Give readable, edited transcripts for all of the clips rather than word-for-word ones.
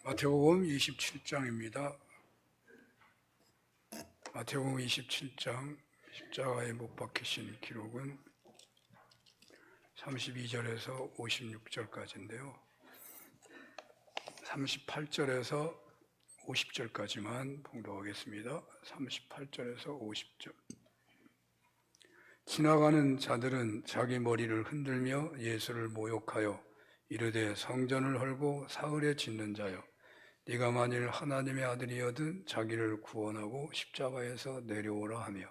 마태복음 27장입니다. 마태복음 27장 십자가에 못 박히신 기록은 32절에서 56절까지인데요. 38절에서 50절까지만 봉독하겠습니다. 38절에서 50절. 지나가는 자들은 자기 머리를 흔들며 예수를 모욕하여 이르되 성전을 헐고 사흘에 짓는 자여, 네가 만일 하나님의 아들이여든 자기를 구원하고 십자가에서 내려오라 하며,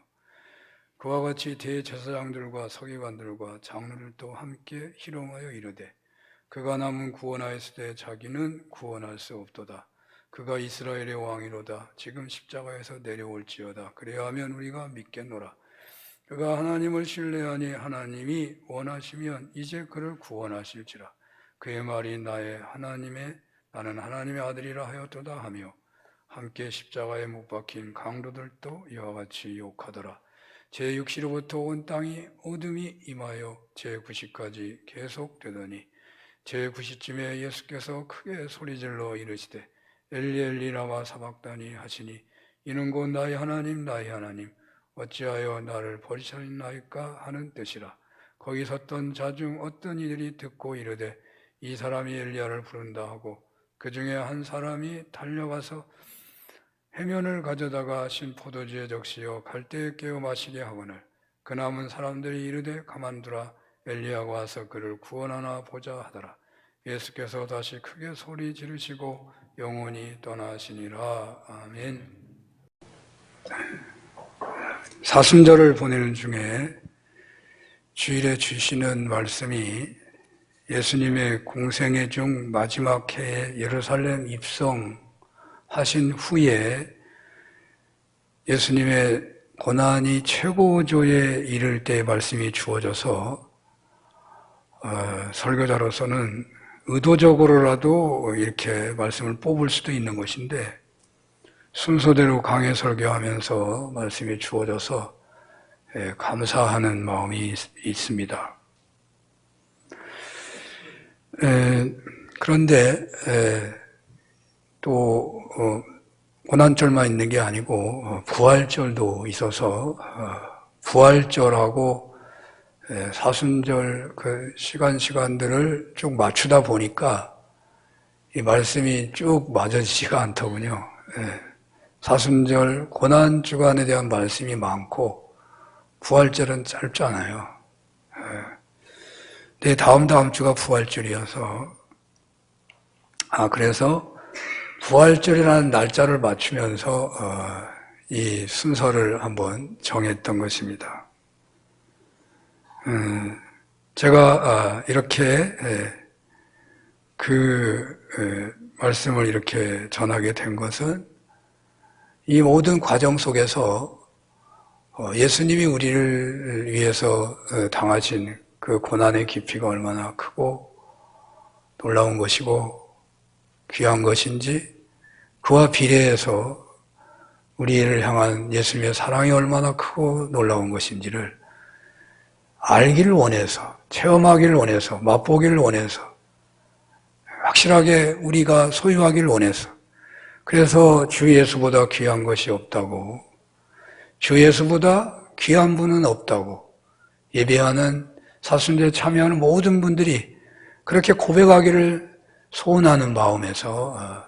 그와 같이 대제사장들과 서기관들과 장로들도 함께 희롱하여 이르되 그가 남은 구원하였으되 자기는 구원할 수 없도다. 그가 이스라엘의 왕이로다. 지금 십자가에서 내려올지어다. 그래야 하면 우리가 믿겠노라. 그가 하나님을 신뢰하니 하나님이 원하시면 이제 그를 구원하실지라. 그의 말이 나는 하나님의 아들이라 하였도다 하며, 함께 십자가에 못 박힌 강도들도 이와 같이 욕하더라. 제6시로부터 온 땅이 어둠이 임하여 제9시까지 계속되더니 제9시쯤에 예수께서 크게 소리질러 이르시되 엘리 엘리 라마 사박다니 하시니, 이는 곧 나의 하나님 나의 하나님 어찌하여 나를 버리셨나이까 하는 뜻이라. 거기 섰던 자 중 어떤 이들이 듣고 이르되 이 사람이 엘리야를 부른다 하고, 그 중에 한 사람이 달려가서 해면을 가져다가 신 포도주에 적시어 갈대에 깨어 마시게 하거늘, 그 남은 사람들이 이르되 가만두라, 엘리야가 와서 그를 구원하나 보자 하더라. 예수께서 다시 크게 소리 지르시고 영원히 떠나시니라. 아멘. 사순절을 보내는 중에 주일에 주시는 말씀이 예수님의 공생애 중 마지막 해에 예루살렘 입성하신 후에 예수님의 고난이 최고조에 이를 때의 말씀이 주어져서 설교자로서는 의도적으로라도 이렇게 말씀을 뽑을 수도 있는 것인데, 순서대로 강해 설교하면서 말씀이 주어져서 감사하는 마음이 있습니다. 그런데 또 고난절만 있는 게 아니고 부활절도 있어서 부활절하고 사순절 그 시간들을 쭉 맞추다 보니까 이 말씀이 쭉 맞아지지가 않더군요. 사순절 고난주간에 대한 말씀이 많고 부활절은 짧잖아요. 내 다음 주가 부활절이어서 그래서 부활절이라는 날짜를 맞추면서 이 순서를 한번 정했던 것입니다. 제가 이렇게 말씀을 이렇게 전하게 된 것은 이 모든 과정 속에서 예수님이 우리를 위해서 당하신 그 고난의 깊이가 얼마나 크고 놀라운 것이고 귀한 것인지, 그와 비례해서 우리를 향한 예수님의 사랑이 얼마나 크고 놀라운 것인지를 알기를 원해서, 체험하기를 원해서, 맛보기를 원해서, 확실하게 우리가 소유하기를 원해서, 그래서 주 예수보다 귀한 것이 없다고, 주 예수보다 귀한 분은 없다고 예배하는 사순절에 참여하는 모든 분들이 그렇게 고백하기를 소원하는 마음에서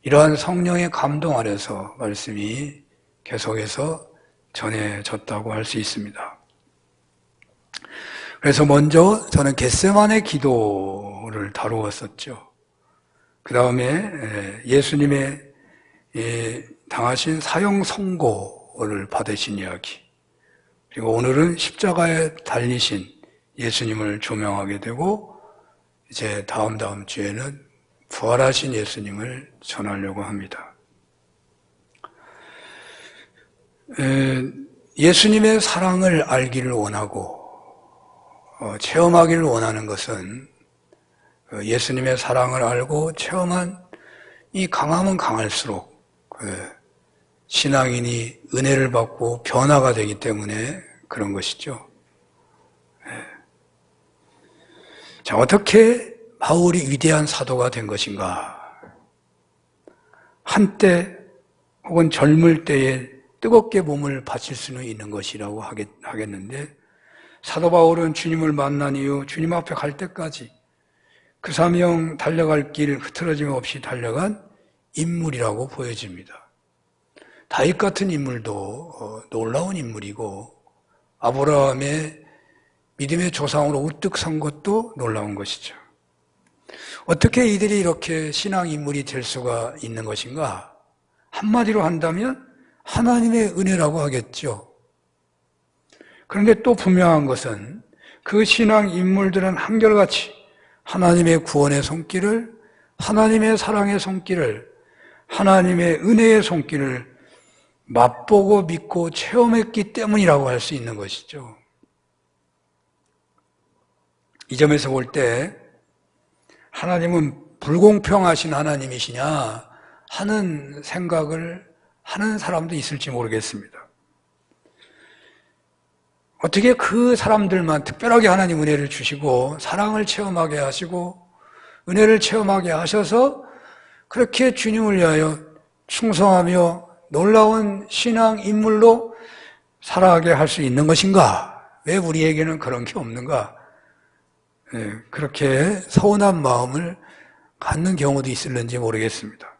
이러한 성령의 감동 아래서 말씀이 계속해서 전해졌다고 할 수 있습니다. 그래서 먼저 저는 겟세마네 기도를 다루었었죠. 그 다음에 예수님의 당하신 사형 선고를 받으신 이야기, 그리고 오늘은 십자가에 달리신 예수님을 조명하게 되고, 이제 다음 주에는 부활하신 예수님을 전하려고 합니다. 예수님의 사랑을 알기를 원하고 체험하기를 원하는 것은 예수님의 사랑을 알고 체험한 이 강함은 강할수록 신앙인이 은혜를 받고 변화가 되기 때문에 그런 것이죠. 자, 어떻게 바울이 위대한 사도가 된 것인가? 한때 혹은 젊을 때에 뜨겁게 몸을 바칠 수는 있는 것이라고 하겠는데, 사도 바울은 주님을 만난 이후 주님 앞에 갈 때까지 그 사명 달려갈 길 흐트러짐 없이 달려간 인물이라고 보여집니다. 다윗 같은 인물도 놀라운 인물이고, 아브라함의 믿음의 조상으로 우뚝 선 것도 놀라운 것이죠. 어떻게 이들이 이렇게 신앙 인물이 될 수가 있는 것인가? 한마디로 한다면 하나님의 은혜라고 하겠죠. 그런데 또 분명한 것은 그 신앙 인물들은 한결같이 하나님의 구원의 손길을, 하나님의 사랑의 손길을, 하나님의 은혜의 손길을 맛보고 믿고 체험했기 때문이라고 할 수 있는 것이죠. 이 점에서 볼 때 하나님은 불공평하신 하나님이시냐 하는 생각을 하는 사람도 있을지 모르겠습니다. 어떻게 그 사람들만 특별하게 하나님 은혜를 주시고 사랑을 체험하게 하시고 은혜를 체험하게 하셔서 그렇게 주님을 위하여 충성하며 놀라운 신앙 인물로 살아가게 할 수 있는 것인가? 왜 우리에게는 그런 게 없는가? 그렇게 서운한 마음을 갖는 경우도 있을는지 모르겠습니다.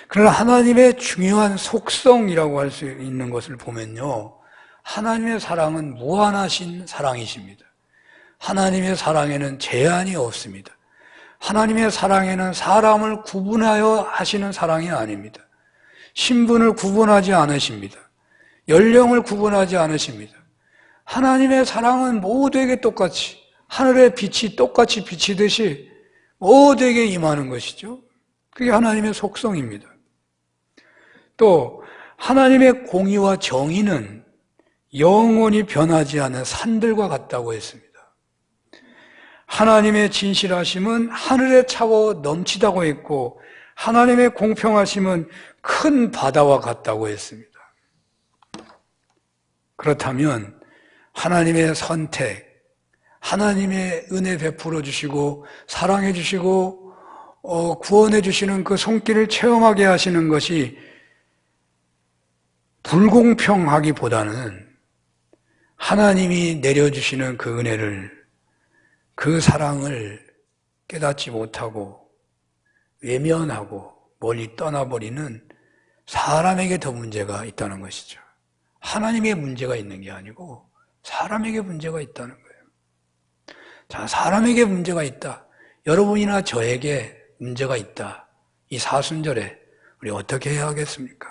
그러나 하나님의 중요한 속성이라고 할 수 있는 것을 보면요, 하나님의 사랑은 무한하신 사랑이십니다. 하나님의 사랑에는 제한이 없습니다. 하나님의 사랑에는 사람을 구분하여 하시는 사랑이 아닙니다. 신분을 구분하지 않으십니다. 연령을 구분하지 않으십니다. 하나님의 사랑은 모두에게 똑같이, 하늘의 빛이 똑같이 비치듯이 모두에게 임하는 것이죠. 그게 하나님의 속성입니다. 또 하나님의 공의와 정의는 영원히 변하지 않은 산들과 같다고 했습니다. 하나님의 진실하심은 하늘에 차고 넘치다고 했고, 하나님의 공평하심은 큰 바다와 같다고 했습니다. 그렇다면 하나님의 선택, 하나님의 은혜 베풀어 주시고 사랑해 주시고 구원해 주시는 그 손길을 체험하게 하시는 것이 불공평하기보다는 하나님이 내려주시는 그 은혜를, 그 사랑을 깨닫지 못하고 외면하고 멀리 떠나버리는 사람에게 더 문제가 있다는 것이죠. 하나님의 문제가 있는 게 아니고 사람에게 문제가 있다는 거예요. 자, 사람에게 문제가 있다. 여러분이나 저에게 문제가 있다. 이 사순절에 우리 어떻게 해야 하겠습니까?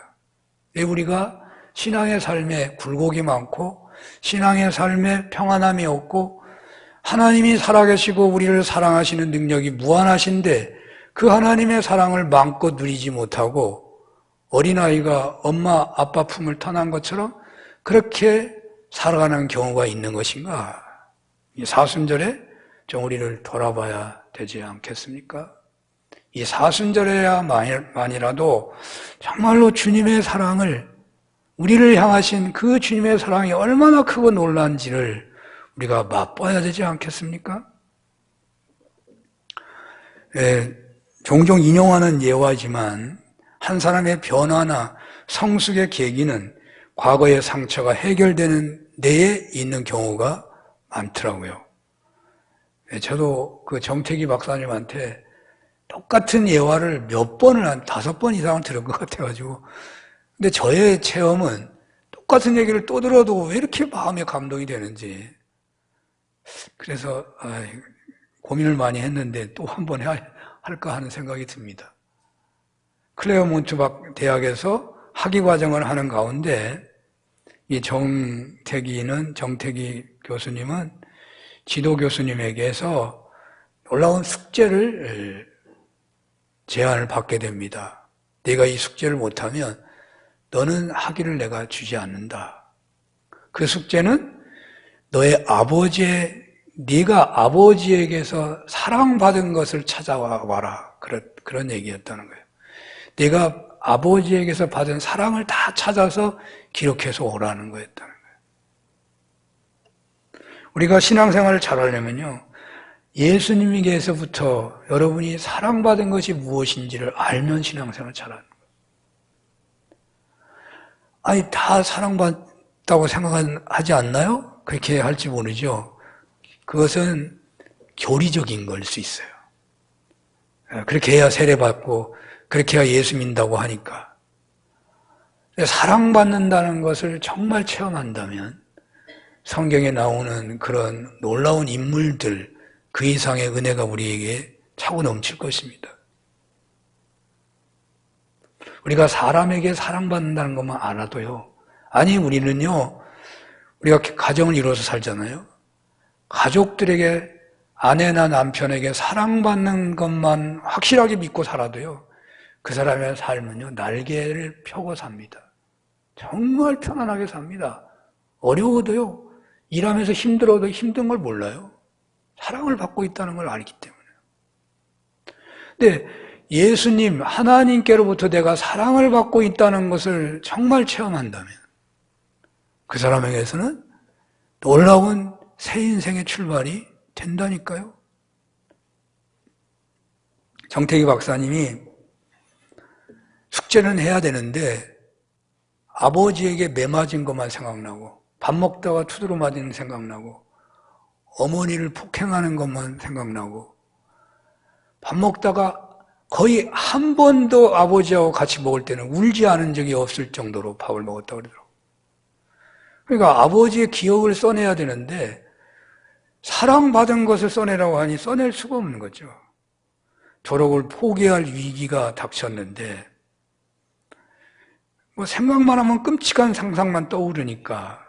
왜 우리가 신앙의 삶에 굴곡이 많고 신앙의 삶에 평안함이 없고 하나님이 살아계시고 우리를 사랑하시는 능력이 무한하신데 그 하나님의 사랑을 마음껏 누리지 못하고 어린아이가 엄마 아빠 품을 떠난 것처럼 그렇게 살아가는 경우가 있는 것인가? 이 사순절에 좀 우리를 돌아봐야 되지 않겠습니까? 이 사순절에야만이라도 정말로 주님의 사랑을, 우리를 향하신 그 주님의 사랑이 얼마나 크고 놀라운지를 우리가 맛봐야 되지 않겠습니까? 종종 인용하는 예화지만 한 사람의 변화나 성숙의 계기는 과거의 상처가 해결되는 데에 있는 경우가 많더라고요. 저도 그 정태기 박사님한테 똑같은 예화를 몇 번을, 한 5번 이상을 들은 것 같아가지고, 근데 저의 체험은 똑같은 얘기를 또 들어도 왜 이렇게 마음에 감동이 되는지, 그래서 고민을 많이 했는데 또 한 번 할까 하는 생각이 듭니다. 클레어몬트 대학에서 학위과정을 하는 가운데 이 정태기 교수님은 지도 교수님에게서 놀라운 숙제를 제안을 받게 됩니다. 네가 이 숙제를 못하면 너는 학위를 내가 주지 않는다. 그 숙제는 너의 네가 아버지에게서 사랑받은 것을 찾아와라. 그런 얘기였다는 거예요. 네가 아버지에게서 받은 사랑을 다 찾아서 기록해서 오라는 거였다는 거예요. 우리가 신앙생활을 잘하려면요, 예수님에게서부터 여러분이 사랑받은 것이 무엇인지를 알면 신앙생활을 잘하는 거예요. 아니, 다 사랑받다고 생각하지 않나요? 그렇게 할지 모르죠. 그것은 교리적인 걸 수 있어요. 그렇게 해야 세례받고, 그렇게 해야 예수 믿는다고 하니까. 사랑받는다는 것을 정말 체험한다면, 성경에 나오는 그런 놀라운 인물들, 그 이상의 은혜가 우리에게 차고 넘칠 것입니다. 우리가 사람에게 사랑받는다는 것만 알아도요. 아니, 우리는요, 우리가 가정을 이루어서 살잖아요. 가족들에게, 아내나 남편에게 사랑받는 것만 확실하게 믿고 살아도요, 그 사람의 삶은요, 날개를 펴고 삽니다. 정말 편안하게 삽니다. 어려워도요, 일하면서 힘들어도 힘든 걸 몰라요. 사랑을 받고 있다는 걸 알기 때문에. 근데 예수님, 하나님께로부터 내가 사랑을 받고 있다는 것을 정말 체험한다면 그 사람에게서는 놀라운 새 인생의 출발이 된다니까요. 정태기 박사님이 숙제는 해야 되는데 아버지에게 매 맞은 것만 생각나고 밥 먹다가 투드로 맞은 생각나고 어머니를 폭행하는 것만 생각나고 밥 먹다가 거의 한 번도 아버지하고 같이 먹을 때는 울지 않은 적이 없을 정도로 밥을 먹었다고 그러더라고요. 그러니까 아버지의 기억을 써내야 되는데 사랑받은 것을 써내라고 하니 써낼 수가 없는 거죠. 졸업을 포기할 위기가 닥쳤는데 뭐 생각만 하면 끔찍한 상상만 떠오르니까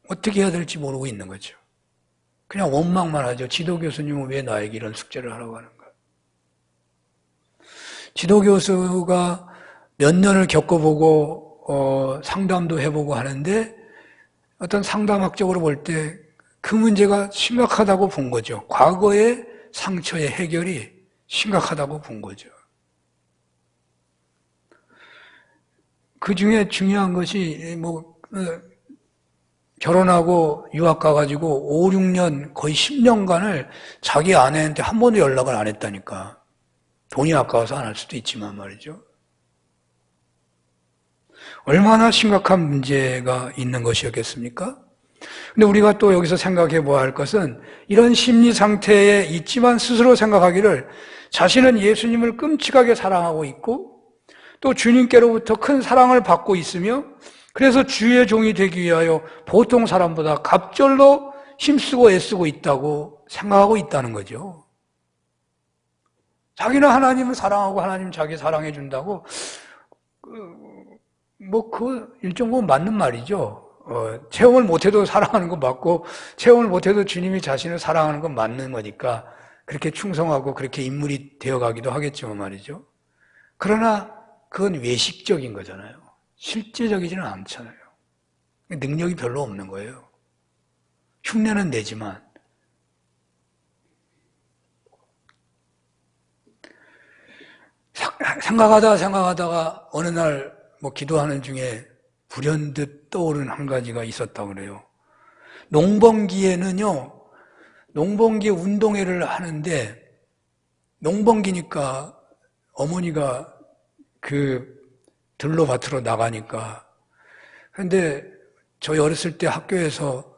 어떻게 해야 될지 모르고 있는 거죠. 그냥 원망만 하죠. 지도교수님은 왜 나에게 이런 숙제를 하라고 하는가. 지도교수가 몇 년을 겪어보고 상담도 해보고 하는데 어떤 상담학적으로 볼 때 그 문제가 심각하다고 본 거죠. 과거의 상처의 해결이 심각하다고 본 거죠. 그 중에 중요한 것이 결혼하고 유학 가가지고 5, 6년 거의 10년간을 자기 아내한테 한 번도 연락을 안 했다니까. 돈이 아까워서 안 할 수도 있지만 말이죠. 얼마나 심각한 문제가 있는 것이었겠습니까? 근데 우리가 또 여기서 생각해 보아야 할 것은 이런 심리 상태에 있지만 스스로 생각하기를 자신은 예수님을 끔찍하게 사랑하고 있고 또 주님께로부터 큰 사랑을 받고 있으며 그래서 주의 종이 되기 위하여 보통 사람보다 갑절로 힘쓰고 애쓰고 있다고 생각하고 있다는 거죠. 자기는 하나님을 사랑하고 하나님 자기 사랑해 준다고 그 일정 부분 맞는 말이죠. 체험을 못해도 사랑하는 건 맞고 체험을 못해도 주님이 자신을 사랑하는 건 맞는 거니까 그렇게 충성하고 그렇게 인물이 되어가기도 하겠지만 말이죠. 그러나 그건 외식적인 거잖아요. 실제적이지는 않잖아요. 능력이 별로 없는 거예요. 흉내는 내지만 생각하다가 어느 날 기도하는 중에 불현듯 떠오른 한 가지가 있었다고 그래요. 농번기에는요, 농번기에 운동회를 하는데 농번기니까 어머니가 들로 밭으로 나가니까 근데 저희 어렸을 때 학교에서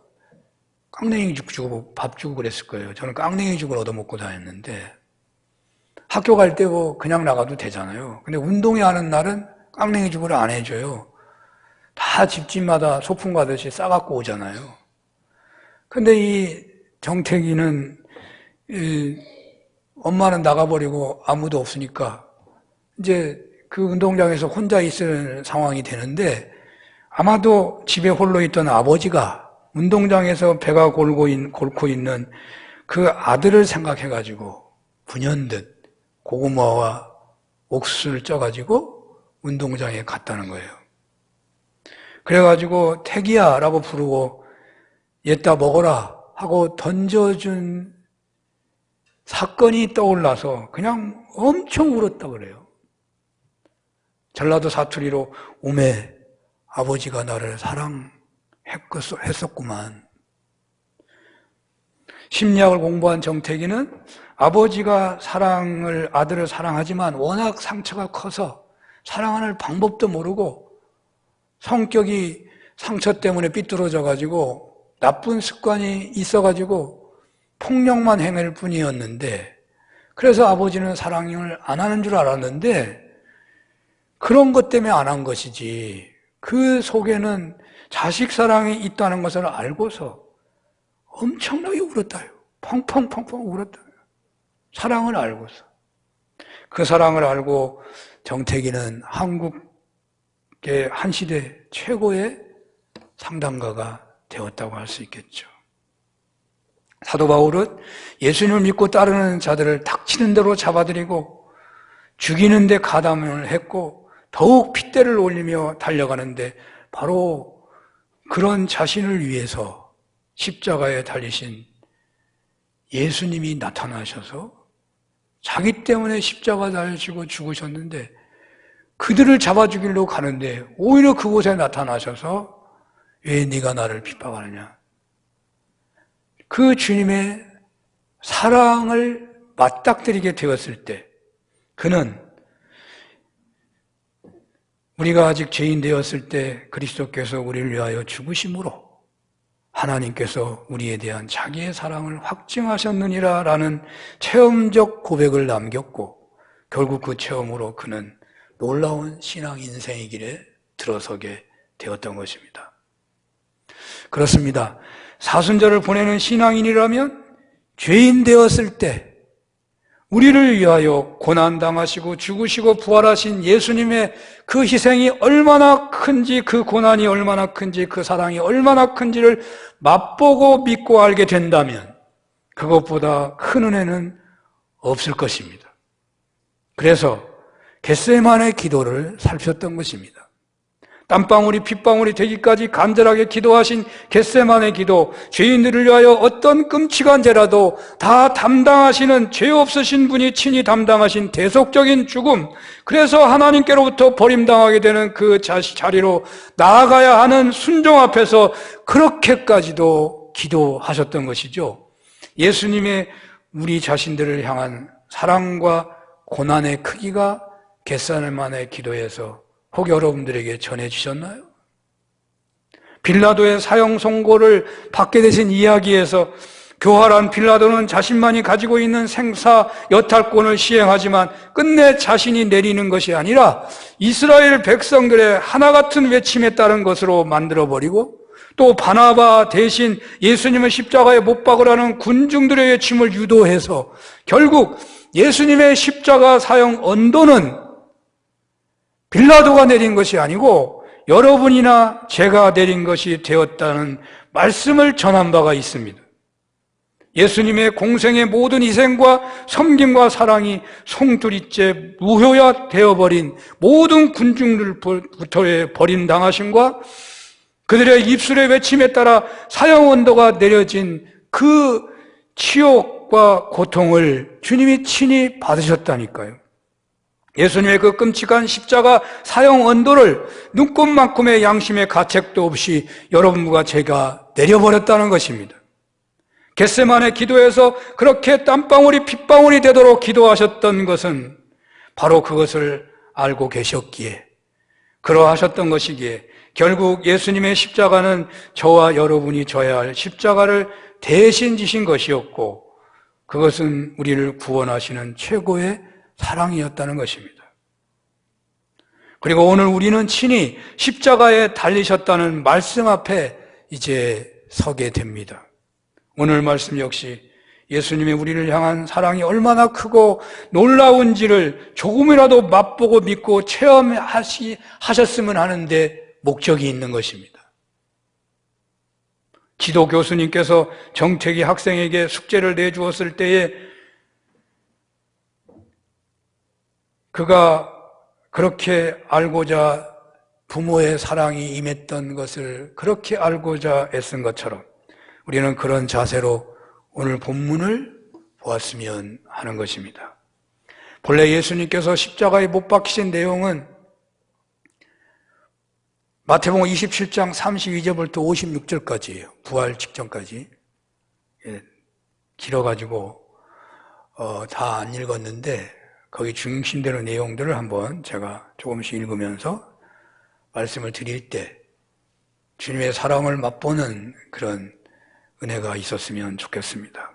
깡냉이죽 주고 밥 주고 그랬을 거예요. 저는 깡냉이죽을 얻어먹고 다녔는데 학교 갈 때 그냥 나가도 되잖아요. 근데 운동회 하는 날은 깡냉이죽을 안 해줘요. 다 집집마다 소풍 가듯이 싸갖고 오잖아요. 근데 이 정택이는 엄마는 나가버리고 아무도 없으니까 이제 그 운동장에서 혼자 있을 상황이 되는데 아마도 집에 홀로 있던 아버지가 운동장에서 배가 골고 있는 그 아들을 생각해가지고 분연듯 고구마와 옥수수를 쪄가지고 운동장에 갔다는 거예요. 그래가지고 태기야 라고 부르고 얘따 먹어라 하고 던져준 사건이 떠올라서 그냥 엄청 울었다고 그래요. 전라도 사투리로 오메 아버지가 나를 사랑했었구만. 심리학을 공부한 정태기는 아버지가 아들을 사랑하지만 워낙 상처가 커서 사랑하는 방법도 모르고 성격이 상처 때문에 삐뚤어져가지고 나쁜 습관이 있어가지고 폭력만 행할 뿐이었는데, 그래서 아버지는 사랑을 안 하는 줄 알았는데 그런 것 때문에 안 한 것이지, 그 속에는 자식 사랑이 있다는 것을 알고서 엄청나게 울었다요. 펑펑펑펑 울었다. 사랑을 알고서. 그 사랑을 알고 정택이는 한국의 한 시대 최고의 상담가가 되었다고 할 수 있겠죠. 사도 바울은 예수님을 믿고 따르는 자들을 닥치는 대로 잡아들이고 죽이는 데 가담을 했고 더욱 핏대를 올리며 달려가는데, 바로 그런 자신을 위해서 십자가에 달리신 예수님이 나타나셔서 자기 때문에 십자가 달리시고 죽으셨는데, 그들을 잡아 죽이려고 가는데 오히려 그곳에 나타나셔서 왜 네가 나를 핍박하느냐. 그 주님의 사랑을 맞닥뜨리게 되었을 때, 그는 우리가 아직 죄인 되었을 때 그리스도께서 우리를 위하여 죽으심으로 하나님께서 우리에 대한 자기의 사랑을 확증하셨느니라 라는 체험적 고백을 남겼고, 결국 그 체험으로 그는 놀라운 신앙 인생의 길에 들어서게 되었던 것입니다. 그렇습니다. 사순절을 보내는 신앙인이라면 죄인 되었을 때 우리를 위하여 고난당하시고 죽으시고 부활하신 예수님의 그 희생이 얼마나 큰지, 그 고난이 얼마나 큰지, 그 사랑이 얼마나 큰지를 맛보고 믿고 알게 된다면 그것보다 큰 은혜는 없을 것입니다. 그래서 겟세마네 기도를 살폈던 것입니다. 땀방울이 핏방울이 되기까지 간절하게 기도하신 겟세마네 기도, 죄인들을 위하여 어떤 끔찍한 죄라도 다 담당하시는, 죄 없으신 분이 친히 담당하신 대속적인 죽음, 그래서 하나님께로부터 버림당하게 되는 그 자리로 나아가야 하는 순종 앞에서 그렇게까지도 기도하셨던 것이죠. 예수님의 우리 자신들을 향한 사랑과 고난의 크기가 겟세마네 기도에서 혹 여러분들에게 전해주셨나요? 빌라도의 사형 선고를 받게 되신 이야기에서 교활한 빌라도는 자신만이 가지고 있는 생사 여탈권을 시행하지만 끝내 자신이 내리는 것이 아니라 이스라엘 백성들의 하나 같은 외침에 따른 것으로 만들어버리고, 또 바나바 대신 예수님을 십자가에 못 박으라는 군중들의 외침을 유도해서 결국 예수님의 십자가 사형 언도는 빌라도가 내린 것이 아니고 여러분이나 제가 내린 것이 되었다는 말씀을 전한 바가 있습니다. 예수님의 공생의 모든 희생과 섬김과 사랑이 송두리째 무효화 되어버린 모든 군중들부터의 버림당하심과 그들의 입술의 외침에 따라 사형 언도가 내려진 그 치욕과 고통을 주님이 친히 받으셨다니까요. 예수님의 그 끔찍한 십자가 사형 언도를 눈꼽만큼의 양심의 가책도 없이 여러분과 제가 내려버렸다는 것입니다. 겟세마네 기도에서 그렇게 땀방울이 핏방울이 되도록 기도하셨던 것은 바로 그것을 알고 계셨기에, 그러하셨던 것이기에 결국 예수님의 십자가는 저와 여러분이 져야 할 십자가를 대신 지신 것이었고, 그것은 우리를 구원하시는 최고의 사랑이었다는 것입니다. 그리고 오늘 우리는 친히 십자가에 달리셨다는 말씀 앞에 이제 서게 됩니다. 오늘 말씀 역시 예수님의 우리를 향한 사랑이 얼마나 크고 놀라운지를 조금이라도 맛보고 믿고 체험하셨으면 하는데 목적이 있는 것입니다. 지도 교수님께서 정택이 학생에게 숙제를 내주었을 때에 그가 그렇게 알고자 부모의 사랑이 임했던 것을 그렇게 알고자 애쓴 것처럼 우리는 그런 자세로 오늘 본문을 보았으면 하는 것입니다. 본래 예수님께서 십자가에 못 박히신 내용은 마태복음 27장 32절부터 56절까지예요. 부활 직전까지. 길어가지고 다 안 읽었는데 거기 중심되는 내용들을 한번 제가 조금씩 읽으면서 말씀을 드릴 때 주님의 사랑을 맛보는 그런 은혜가 있었으면 좋겠습니다.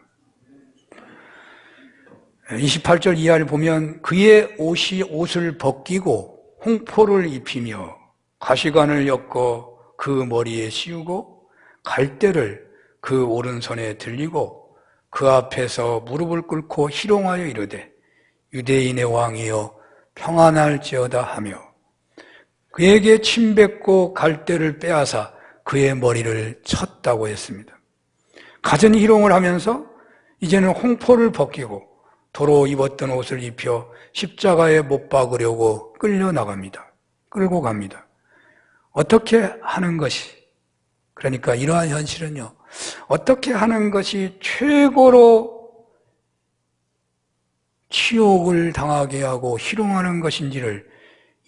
28절 이하를 보면 그의 옷이 옷을 벗기고 홍포를 입히며 가시관을 엮어 그 머리에 씌우고 갈대를 그 오른손에 들리고 그 앞에서 무릎을 꿇고 희롱하여 이르되 유대인의 왕이여 평안할지어다 하며 그에게 침 뱉고 갈대를 빼앗아 그의 머리를 쳤다고 했습니다. 갖은 희롱을 하면서 이제는 홍포를 벗기고 도로 입었던 옷을 입혀 십자가에 못 박으려고 끌고 갑니다. 어떻게 하는 것이, 그러니까 이러한 현실은요, 어떻게 하는 것이 최고로 치욕을 당하게 하고 희롱하는 것인지를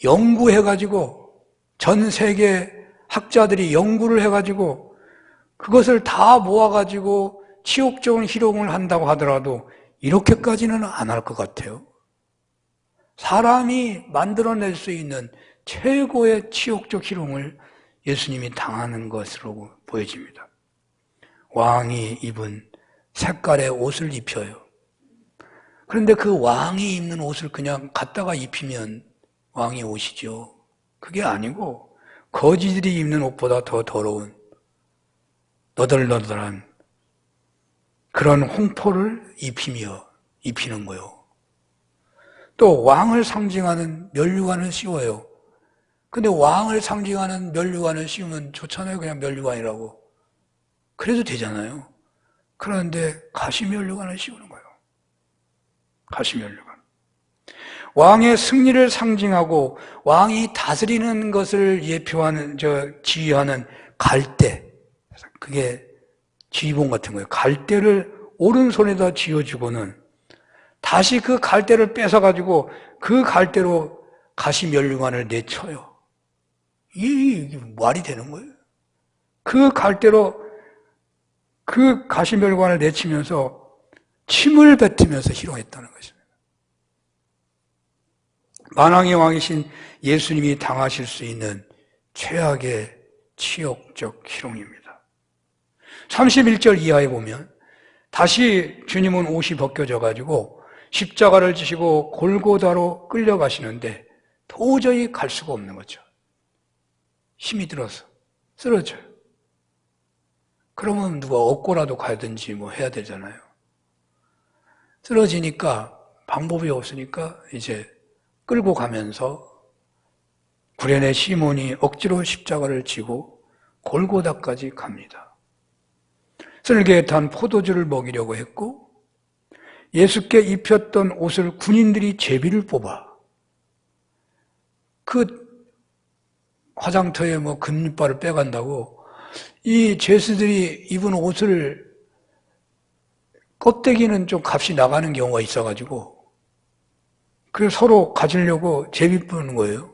연구해가지고 전 세계 학자들이 연구를 해가지고 그것을 다 모아가지고 치욕적인 희롱을 한다고 하더라도 이렇게까지는 안 할 것 같아요. 사람이 만들어낼 수 있는 최고의 치욕적 희롱을 예수님이 당하는 것으로 보여집니다. 왕이 입은 색깔의 옷을 입혀요. 그런데 그 왕이 입는 옷을 그냥 갖다가 입히면 왕의 옷이죠. 그게 아니고 거지들이 입는 옷보다 더 더러운 너덜너덜한 그런 홍포를 입히는 거예요. 또 왕을 상징하는 면류관을 씌워요. 근데 왕을 상징하는 면류관을 씌우면 좋잖아요. 그냥 면류관이라고. 그래도 되잖아요. 그런데 가시면류관을 씌우는 거예요. 가시면류관. 왕의 승리를 상징하고 왕이 다스리는 것을 예표하는, 지휘하는 갈대. 그게 지휘봉 같은 거예요. 갈대를 오른손에다 쥐어주고는 다시 그 갈대를 뺏어가지고 그 갈대로 가시면류관을 내쳐요. 이게 말이 되는 거예요. 그 갈대로 그 가시면류관을 내치면서 침을 뱉으면서 희롱했다는 것입니다. 만왕의 왕이신 예수님이 당하실 수 있는 최악의 치욕적 희롱입니다. 31절 이하에 보면 다시 주님은 옷이 벗겨져 가지고 십자가를 지시고 골고다로 끌려가시는데 도저히 갈 수가 없는 거죠. 힘이 들어서 쓰러져요. 그러면 누가 업고라도 가든지 뭐 해야 되잖아요. 쓰러지니까 방법이 없으니까 이제 끌고 가면서 구레네 시몬이 억지로 십자가를 지고 골고다까지 갑니다. 쓸개에 탄 포도주를 먹이려고 했고 예수께 입혔던 옷을 군인들이 제비를 뽑아 그 화장터에 뭐 금리빨을 빼간다고 이 죄수들이 입은 옷을 껍데기는 좀 값이 나가는 경우가 있어가지고 그래서 서로 가지려고 제비 뽑는 거예요.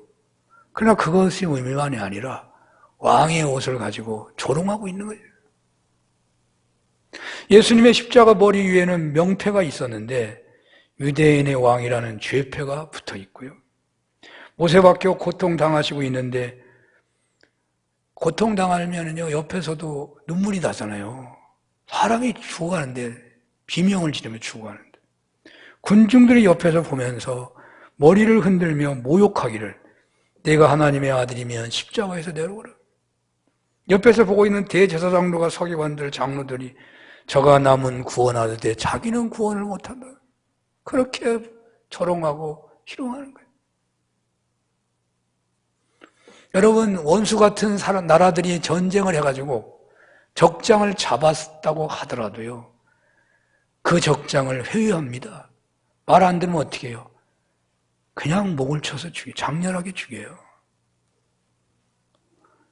그러나 그것이 의미만이 아니라 왕의 옷을 가지고 조롱하고 있는 거예요. 예수님의 십자가 머리 위에는 명패가 있었는데 유대인의 왕이라는 죄패가 붙어 있고요. 못에 박혀 고통당하시고 있는데 고통당하면요 옆에서도 눈물이 나잖아요. 사람이 죽어가는데 비명을 지르며 죽어가는데 군중들이 옆에서 보면서 머리를 흔들며 모욕하기를 내가 하나님의 아들이면 십자가에서 내려오라. 옆에서 보고 있는 대제사장들과 서기관들, 장로들이 저가 남은 구원하되 자기는 구원을 못한다. 그렇게 조롱하고 희롱하는 거예요. 여러분, 원수 같은 나라들이 전쟁을 해가지고 적장을 잡았다고 하더라도요. 그 적장을 회유합니다. 말 안 들으면 어떻게 해요? 그냥 목을 쳐서 장렬하게 죽여요.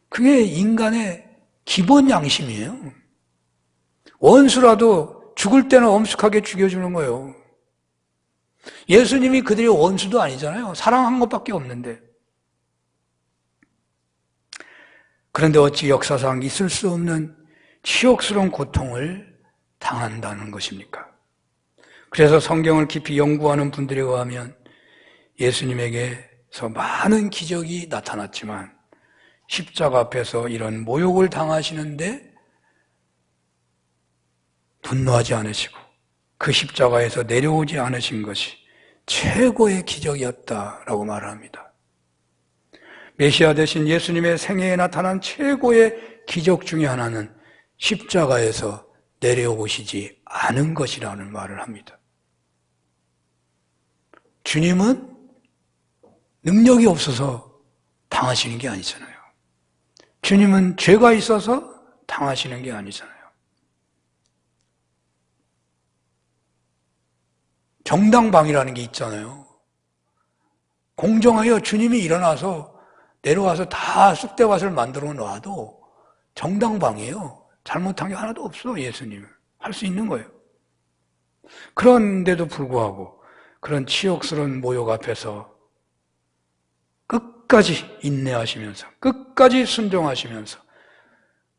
그게 인간의 기본 양심이에요. 원수라도 죽을 때는 엄숙하게 죽여주는 거예요. 예수님이 그들의 원수도 아니잖아요. 사랑한 것밖에 없는데. 그런데 어찌 역사상 있을 수 없는 치욕스러운 고통을 당한다는 것입니까? 그래서 성경을 깊이 연구하는 분들에 의하면 예수님에게서 많은 기적이 나타났지만 십자가 앞에서 이런 모욕을 당하시는데 분노하지 않으시고 그 십자가에서 내려오지 않으신 것이 최고의 기적이었다라고 말합니다. 메시아 되신 예수님의 생애에 나타난 최고의 기적 중에 하나는 십자가에서 내려오시지 않은 것이라는 말을 합니다. 주님은 능력이 없어서 당하시는 게 아니잖아요. 주님은 죄가 있어서 당하시는 게 아니잖아요. 정당방위라는 게 있잖아요. 공정하여 주님이 일어나서 내려와서 다 쑥대밭을 만들어 놔도 정당방위예요. 잘못한 게 하나도 없어. 예수님은 할 수 있는 거예요. 그런데도 불구하고 그런 치욕스러운 모욕 앞에서 끝까지 인내하시면서 끝까지 순종하시면서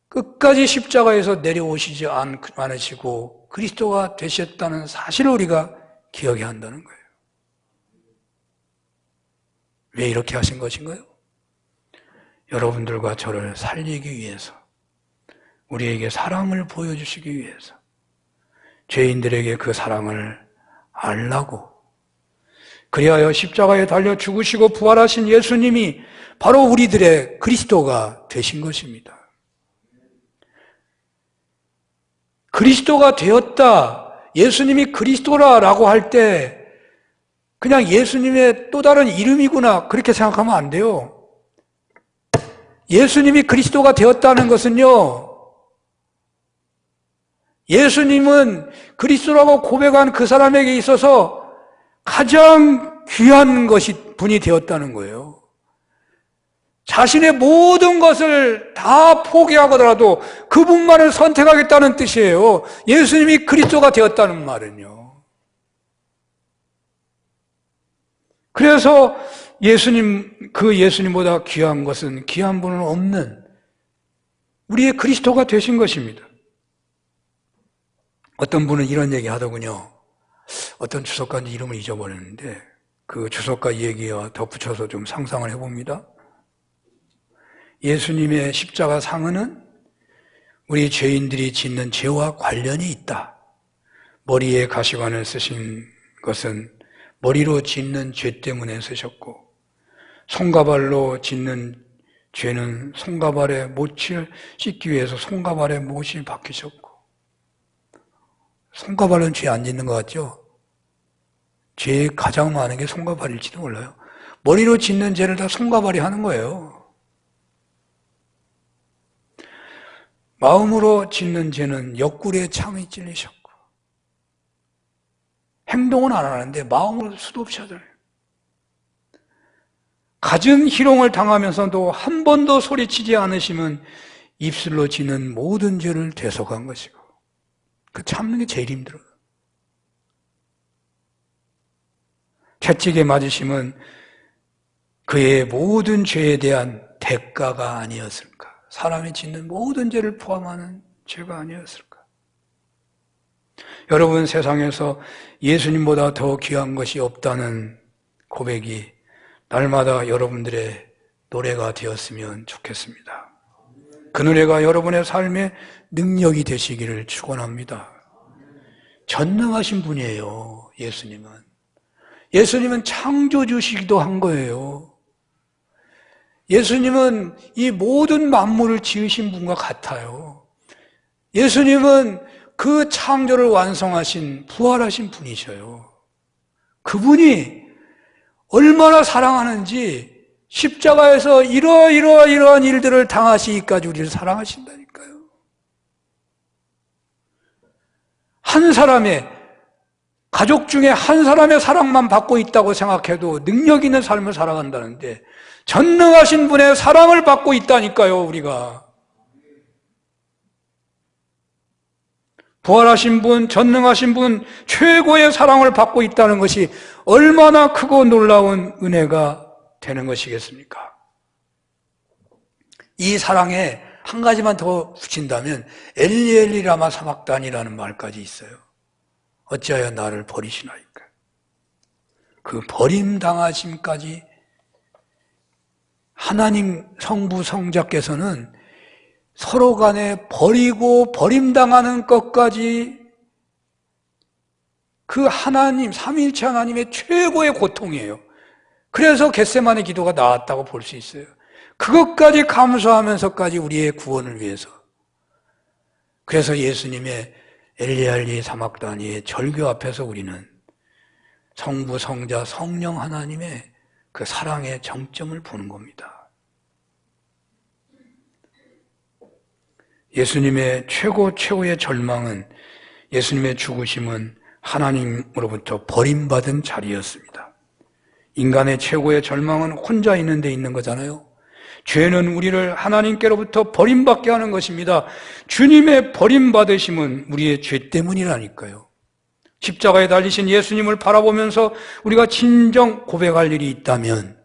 끝까지 십자가에서 내려오시지 않으시고 그리스도가 되셨다는 사실을 우리가 기억해야 한다는 거예요. 왜 이렇게 하신 것인가요? 여러분들과 저를 살리기 위해서, 우리에게 사랑을 보여주시기 위해서, 죄인들에게 그 사랑을 알라고, 그리하여 십자가에 달려 죽으시고 부활하신 예수님이 바로 우리들의 그리스도가 되신 것입니다. 그리스도가 되었다, 예수님이 그리스도라라고 할 때 그냥 예수님의 또 다른 이름이구나 그렇게 생각하면 안 돼요. 예수님이 그리스도가 되었다는 것은요, 예수님은 그리스도라고 고백한 그 사람에게 있어서 가장 귀한 분이 되었다는 거예요. 자신의 모든 것을 다 포기하고라도 그분만을 선택하겠다는 뜻이에요. 예수님이 그리스도가 되었다는 말은요. 그래서 그 예수님보다 귀한 것은 귀한 분은 없는 우리의 그리스도가 되신 것입니다. 어떤 분은 이런 얘기 하더군요. 어떤 주석가인지 이름을 잊어버렸는데 그 주석가 얘기와 덧붙여서 좀 상상을 해봅니다. 예수님의 십자가 상흔은 우리 죄인들이 짓는 죄와 관련이 있다. 머리에 가시관을 쓰신 것은 머리로 짓는 죄 때문에 쓰셨고, 손가발로 짓는 죄는 손가발의 못을 씻기 위해서 손가발의 못이 박히셨고, 손가발은 죄 안 짓는 것 같죠? 죄 가장 많은 게 손가발일지도 몰라요. 머리로 짓는 죄를 다 손가발이 하는 거예요. 마음으로 짓는 죄는 옆구리에 창이 찔리셨고, 행동은 안 하는데 마음으로 수도 없이 하잖아요. 갖은 희롱을 당하면서도 한 번도 소리치지 않으시면 입술로 짓는 모든 죄를 대속한 것이고, 그 참는 게 제일 힘들어요. 채찍에 맞으심은 그의 모든 죄에 대한 대가가 아니었을까? 사람이 짓는 모든 죄를 포함하는 죄가 아니었을까? 여러분, 세상에서 예수님보다 더 귀한 것이 없다는 고백이 날마다 여러분들의 노래가 되었으면 좋겠습니다. 그 노래가 여러분의 삶의 능력이 되시기를 축원합니다. 전능하신 분이에요, 예수님은. 예수님은 창조주시기도 한 거예요. 예수님은 이 모든 만물을 지으신 분과 같아요. 예수님은 그 창조를 완성하신 부활하신 분이셔요. 그분이 얼마나 사랑하는지 십자가에서 이러한 일들을 당하시기까지 우리를 사랑하신다니까요. 한 사람의, 가족 중에 한 사람의 사랑만 받고 있다고 생각해도 능력 있는 삶을 살아간다는데 전능하신 분의 사랑을 받고 있다니까요, 우리가. 부활하신 분, 전능하신 분, 최고의 사랑을 받고 있다는 것이 얼마나 크고 놀라운 은혜가 되는 것이겠습니까? 이 사랑에 한 가지만 더 붙인다면 엘리 라마 사박단이라는 말까지 있어요. 어찌하여 나를 버리시나이까? 그 버림당하심까지 하나님 성부 성자께서는 서로 간에 버리고 버림당하는 것까지 그 하나님, 삼위일체 하나님의 최고의 고통이에요. 그래서 겟세마네 기도가 나왔다고 볼 수 있어요. 그것까지 감수하면서까지 우리의 구원을 위해서. 그래서 예수님의 엘리알리 사막다니의 절규 앞에서 우리는 성부, 성자, 성령 하나님의 그 사랑의 정점을 보는 겁니다. 예수님의 최고의 절망은, 예수님의 죽으심은 하나님으로부터 버림받은 자리였습니다. 인간의 최고의 절망은 혼자 있는 데 있는 거잖아요. 죄는 우리를 하나님께로부터 버림받게 하는 것입니다. 주님의 버림받으심은 우리의 죄 때문이라니까요. 십자가에 달리신 예수님을 바라보면서 우리가 진정 고백할 일이 있다면,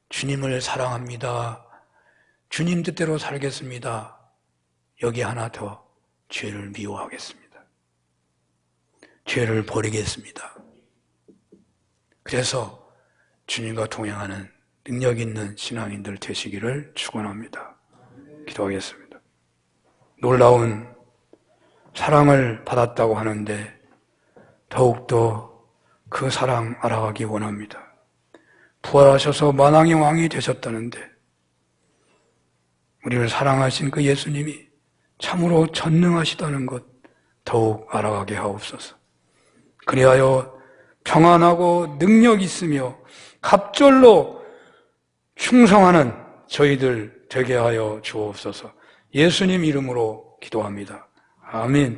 주님을 사랑합니다. 주님 뜻대로 살겠습니다. 여기 하나 더, 죄를 미워하겠습니다. 죄를 버리겠습니다. 그래서 주님과 동행하는 능력 있는 신앙인들 되시기를 축원합니다. 기도하겠습니다. 놀라운 사랑을 받았다고 하는데 더욱더 그 사랑 알아가기 원합니다. 부활하셔서 만왕의 왕이 되셨다는데 우리를 사랑하신 그 예수님이 참으로 전능하시다는 것 더욱 알아가게 하옵소서. 그리하여 평안하고 능력 있으며 갑절로 충성하는 저희들 되게 하여 주옵소서. 예수님 이름으로 기도합니다. 아멘.